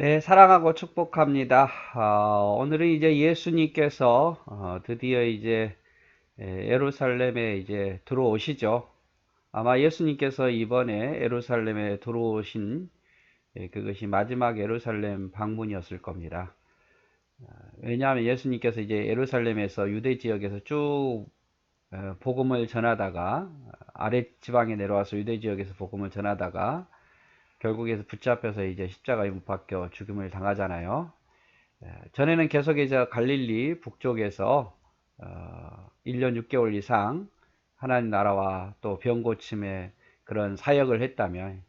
네, 사랑하고 축복합니다. 오늘은 이제 예수님께서 드디어 이제 예루살렘에 이제 들어오시죠. 아마 예수님께서 이번에 예루살렘에 들어오신 그것이 마지막 예루살렘 방문이었을 겁니다. 왜냐하면 예수님께서 이제 예루살렘에서 유대 지역에서 쭉 복음을 전하다가 아래 지방에 내려와서 유대 지역에서 복음을 전하다가 결국에서 붙잡혀서 이제 십자가에 못 박혀 죽음을 당하잖아요. 전에는 계속 이제 갈릴리 북쪽에서 1년 6개월 이상 하나님 나라와 또 병 고침의 그런 사역을 했다면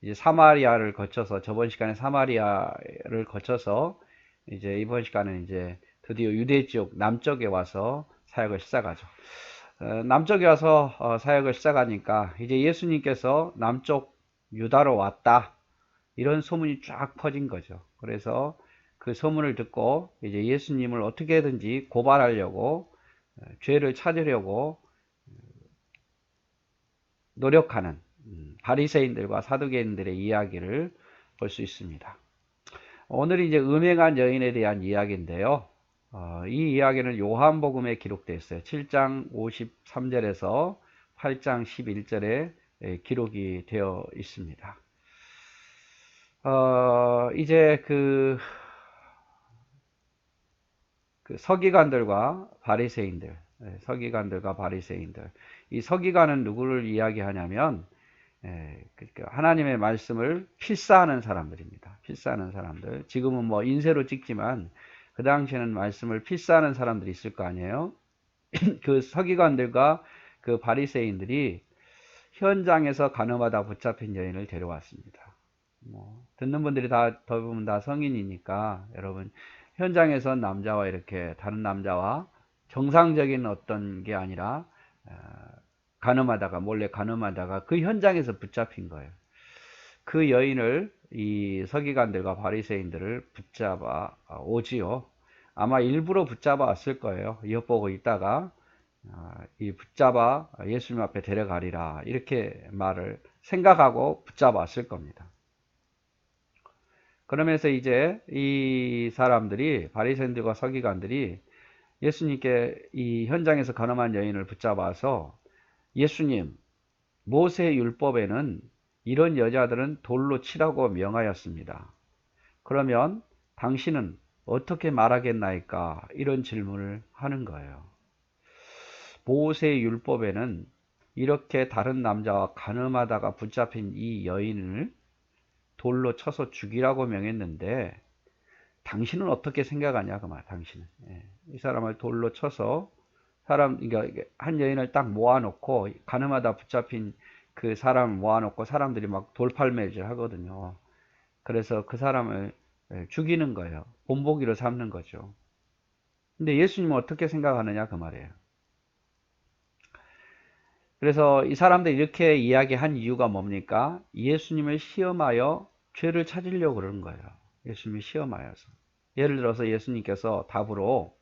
이제 사마리아를 거쳐서 저번 시간에 사마리아를 거쳐서 이제 이번 시간은 이제 드디어 유대 지역 남쪽에 와서 사역을 시작하죠. 남쪽에 와서 사역을 시작하니까 이제 예수님께서 남쪽 유다로 왔다. 이런 소문이 쫙 퍼진 거죠. 그래서 그 소문을 듣고 이제 예수님을 어떻게든지 고발하려고 죄를 찾으려고 노력하는 바리새인들과 사두개인들의 이야기를 볼 수 있습니다. 오늘 이제 음행한 여인에 대한 이야기인데요. 이 이야기는 요한복음에 기록되어 있어요. 7장 53절에서 8장 11절에 기록이 되어 있습니다. 이제 그 서기관들과 바리새인들, 서기관들과 바리새인들. 이 서기관은 누구를 이야기하냐면 그러니까 하나님의 말씀을 필사하는 사람들입니다. 필사하는 사람들. 지금은 뭐 인쇄로 찍지만 그 당시에는 말씀을 필사하는 사람들이 있을 거 아니에요. 그 서기관들과 그 바리새인들이 현장에서 가늠하다 붙잡힌 여인을 데려왔습니다. 뭐 듣는 분들이 다 대부분 다 성인이니까 여러분 현장에서 남자와 이렇게 다른 남자와 정상적인 어떤 게 아니라 가늠하다가 몰래 가늠하다가 그 현장에서 붙잡힌 거예요. 그 여인을 이 서기관들과 바리새인들을 붙잡아 오지요. 아마 일부러 붙잡아 왔을 거예요. 엿보고 있다가 이 붙잡아 예수님 앞에 데려가리라 이렇게 말을 생각하고 붙잡아 왔을 겁니다. 그러면서 이제 이 사람들이 바리새인들과 서기관들이 예수님께 이 현장에서 가늠한 여인을 붙잡아서 예수님, 모세 율법에는 이런 여자들은 돌로 치라고 명하였습니다. 그러면 당신은 어떻게 말하겠나이까? 이런 질문을 하는 거예요. 모세 율법에는 이렇게 다른 남자와 가늠하다가 붙잡힌 이 여인을 돌로 쳐서 죽이라고 명했는데 당신은 어떻게 생각하냐 그 말. 당신은 이 사람을 돌로 쳐서 그러니까 한 여인을 딱 모아놓고 가늠하다 붙잡힌 그 사람을 모아놓고 사람들이 막 돌팔매질 하거든요. 그래서 그 사람을 죽이는 거예요. 본보기로 삼는 거죠. 근데 예수님은 어떻게 생각하느냐 그 말이에요. 그래서 이 사람들이 이렇게 이야기한 이유가 뭡니까? 예수님을 시험하여 죄를 찾으려고 그러는 거예요. 예수님을 시험하여서. 예를 들어서 예수님께서 답으로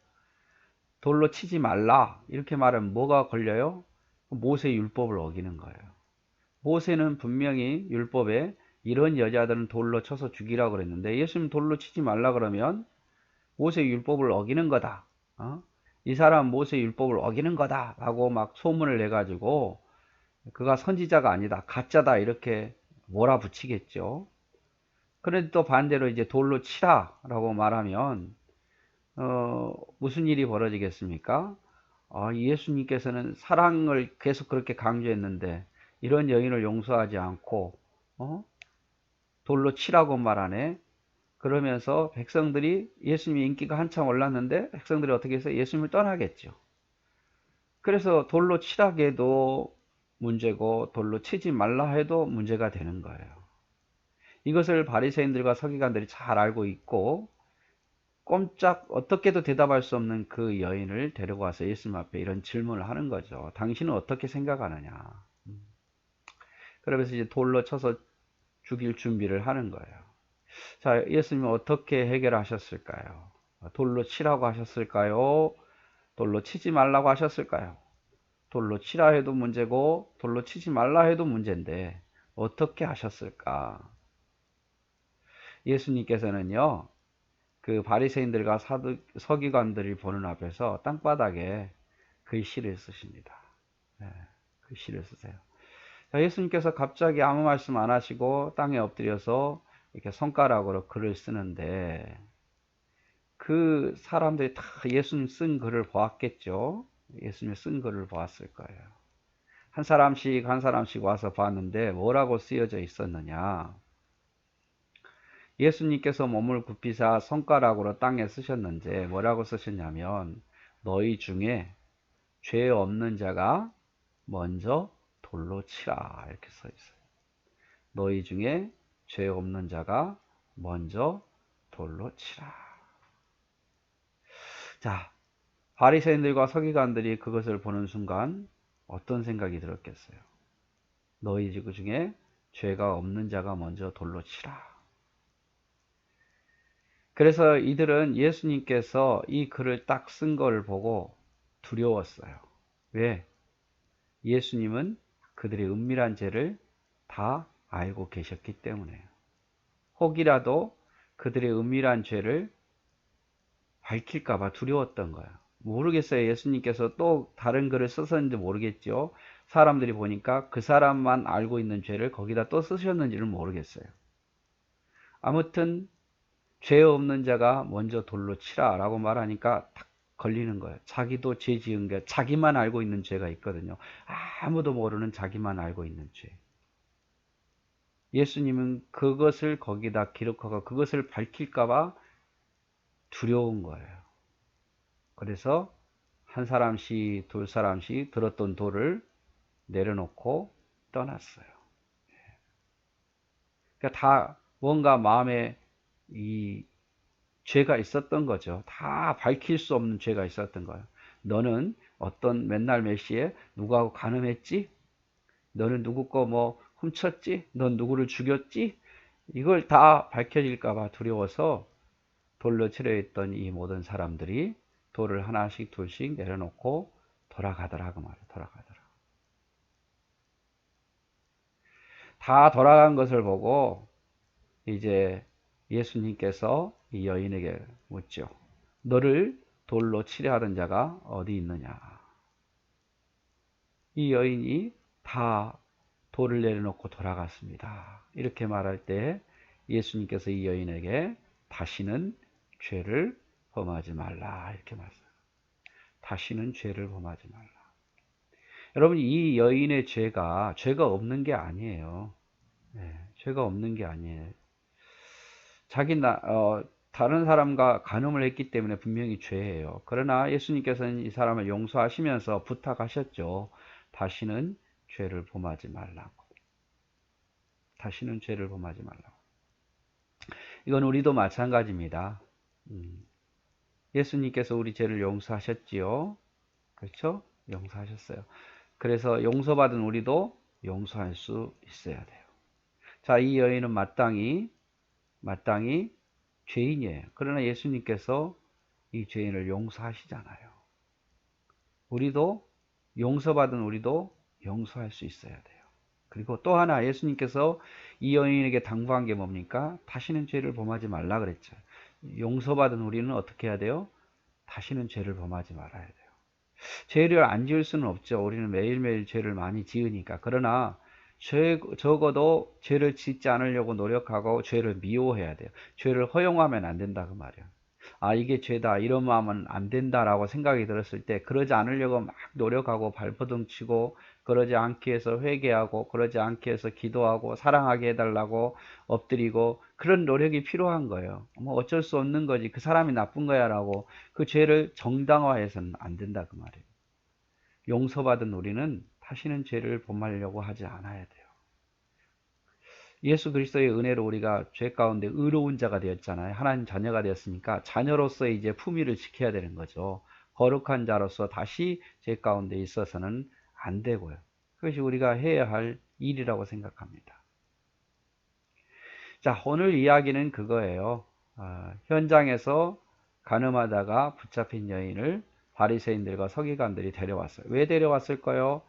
돌로 치지 말라 이렇게 말하면 뭐가 걸려요? 모세 율법을 어기는 거예요. 모세는 분명히 율법에 이런 여자들은 돌로 쳐서 죽이라고 그랬는데 예수님 돌로 치지 말라 그러면 모세 율법을 어기는 거다. 이 사람 모세 율법을 어기는 거다 라고 막 소문을 내가지고 그가 선지자가 아니다 가짜다 이렇게 몰아붙이겠죠. 그런데 또 반대로 이제 돌로 치라 라고 말하면 무슨 일이 벌어지겠습니까? 예수님께서는 사랑을 계속 그렇게 강조했는데 이런 여인을 용서하지 않고 돌로 치라고 말하네. 그러면서 백성들이 예수님의 인기가 한참 올랐는데 백성들이 어떻게 해서 예수님을 떠나겠죠. 그래서 돌로 치라고 해도 문제고 돌로 치지 말라 해도 문제가 되는 거예요. 이것을 바리새인들과 서기관들이 잘 알고 있고 꼼짝 어떻게도 대답할 수 없는 그 여인을 데리고 와서 예수님 앞에 이런 질문을 하는 거죠. 당신은 어떻게 생각하느냐. 그러면서 이제 돌로 쳐서 죽일 준비를 하는 거예요. 자, 예수님은 어떻게 해결하셨을까요? 돌로 치라고 하셨을까요? 돌로 치지 말라고 하셨을까요? 돌로 치라 해도 문제고 돌로 치지 말라 해도 문제인데 어떻게 하셨을까? 예수님께서는요, 그 바리새인들과 서기관들이 보는 앞에서 땅바닥에 글씨를 쓰십니다. 네, 글씨를 쓰세요. 자, 예수님께서 갑자기 아무 말씀 안 하시고 땅에 엎드려서 이렇게 손가락으로 글을 쓰는데 그 사람들이 다 예수님 쓴 글을 보았겠죠. 예수님 쓴 글을 보았을 거예요. 한 사람씩 한 사람씩 와서 봤는데 뭐라고 쓰여져 있었느냐. 예수님께서 몸을 굽히사 손가락으로 땅에 쓰셨는데 뭐라고 쓰셨냐면 너희 중에 죄 없는 자가 먼저 돌로 치라 이렇게 써 있어요. 너희 중에 죄 없는 자가 먼저 돌로 치라. 자, 바리새인들과 서기관들이 그것을 보는 순간 어떤 생각이 들었겠어요? 너희 중에 죄가 없는 자가 먼저 돌로 치라. 그래서 이들은 예수님께서 이 글을 딱 쓴 걸 보고 두려웠어요. 왜? 예수님은 그들의 은밀한 죄를 다 알고 계셨기 때문에요. 혹이라도 그들의 은밀한 죄를 밝힐까봐 두려웠던 거예요. 모르겠어요. 예수님께서 또 다른 글을 쓰셨는지 모르겠죠. 사람들이 보니까 그 사람만 알고 있는 죄를 거기다 또 쓰셨는지는 모르겠어요. 아무튼 죄 없는 자가 먼저 돌로 치라 라고 말하니까 딱 걸리는 거예요. 자기도 죄 지은 게 자기만 알고 있는 죄가 있거든요. 아무도 모르는 자기만 알고 있는 죄. 예수님은 그것을 거기다 기록하고 그것을 밝힐까봐 두려운 거예요. 그래서 한 사람씩 둘 사람씩 들었던 돌을 내려놓고 떠났어요. 그러니까 다 뭔가 마음에 이 죄가 있었던 거죠. 다 밝힐 수 없는 죄가 있었던 거예요. 너는 어떤 맨날 몇 시에 누구하고 간음했지? 너는 누구 거 뭐 훔쳤지? 넌 누구를 죽였지? 이걸 다 밝혀질까 봐 두려워서 돌로 치려 있던 이 모든 사람들이 돌을 하나씩 둘씩 내려놓고 돌아가더라고 말이에요. 돌아가더라. 다 돌아간 것을 보고 이제 예수님께서 이 여인에게 묻죠. 너를 돌로 치려 하던 자가 어디 있느냐? 이 여인이 다 돌을 내려놓고 돌아갔습니다. 이렇게 말할 때 예수님께서 이 여인에게 다시는 죄를 범하지 말라 이렇게 말씀하세요. 다시는 죄를 범하지 말라. 여러분 이 여인의 죄가 없는 게 아니에요. 네, 죄가 없는 게 아니에요. 다른 사람과 간음을 했기 때문에 분명히 죄예요. 그러나 예수님께서는 이 사람을 용서하시면서 부탁하셨죠. 다시는 죄를 범하지 말라고. 다시는 죄를 범하지 말라고. 이건 우리도 마찬가지입니다. 예수님께서 우리 죄를 용서하셨지요. 그렇죠? 용서하셨어요. 그래서 용서받은 우리도 용서할 수 있어야 돼요. 자, 이 여인은 마땅히 죄인이에요. 그러나 예수님께서 이 죄인을 용서하시잖아요. 우리도 용서받은 우리도 용서할 수 있어야 돼요. 그리고 또 하나 예수님께서 이 여인에게 당부한 게 뭡니까? 다시는 죄를 범하지 말라 그랬죠. 용서받은 우리는 어떻게 해야 돼요? 다시는 죄를 범하지 말아야 돼요. 죄를 안 지을 수는 없죠. 우리는 매일매일 죄를 많이 지으니까. 그러나 적어도 죄를 짓지 않으려고 노력하고 죄를 미워해야 돼요. 죄를 허용하면 안 된다 그 말이에요. 아 이게 죄다 이런 마음은 안 된다라고 생각이 들었을 때 그러지 않으려고 막 노력하고 발버둥 치고 그러지 않게 해서 회개하고 그러지 않게 해서 기도하고 사랑하게 해달라고 엎드리고 그런 노력이 필요한 거예요. 뭐 어쩔 수 없는 거지 그 사람이 나쁜 거야 라고 그 죄를 정당화해서는 안 된다 그 말이에요. 용서받은 우리는 다시는 죄를 범하려고 하지 않아야 돼요. 예수 그리스도의 은혜로 우리가 죄 가운데 의로운 자가 되었잖아요. 하나님 자녀가 되었으니까 자녀로서 이제 품위를 지켜야 되는 거죠. 거룩한 자로서 다시 죄 가운데 있어서는 안 되고요. 그것이 우리가 해야 할 일이라고 생각합니다. 자, 오늘 이야기는 그거예요. 현장에서 간음하다가 붙잡힌 여인을 바리새인들과 서기관들이 데려왔어요. 왜 데려왔을까요?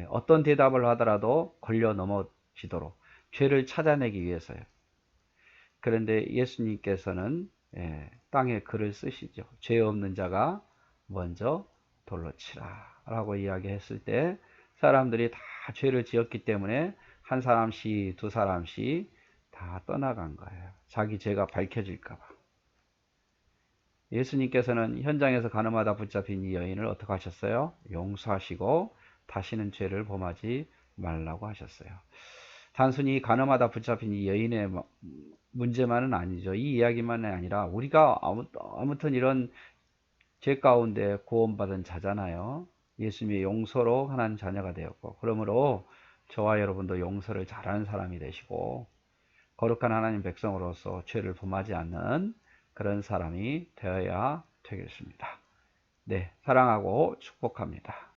어떤 대답을 하더라도 걸려 넘어지도록 죄를 찾아내기 위해서요. 그런데 예수님께서는 땅에 글을 쓰시죠. 죄 없는 자가 먼저 돌로 치라 라고 이야기했을 때 사람들이 다 죄를 지었기 때문에 한 사람씩 두 사람씩 다 떠나간 거예요. 자기 죄가 밝혀질까 봐. 예수님께서는 현장에서 가늠하다 붙잡힌 이 여인을 어떻게 하셨어요? 용서하시고 다시는 죄를 범하지 말라고 하셨어요. 단순히 가늠하다 붙잡힌 이 여인의 문제만은 아니죠. 이 이야기만이 아니라 우리가 아무튼 이런 죄 가운데 구원받은 자잖아요. 예수님의 용서로 하나님 자녀가 되었고, 그러므로 저와 여러분도 용서를 잘하는 사람이 되시고 거룩한 하나님 백성으로서 죄를 범하지 않는 그런 사람이 되어야 되겠습니다. 네, 사랑하고 축복합니다.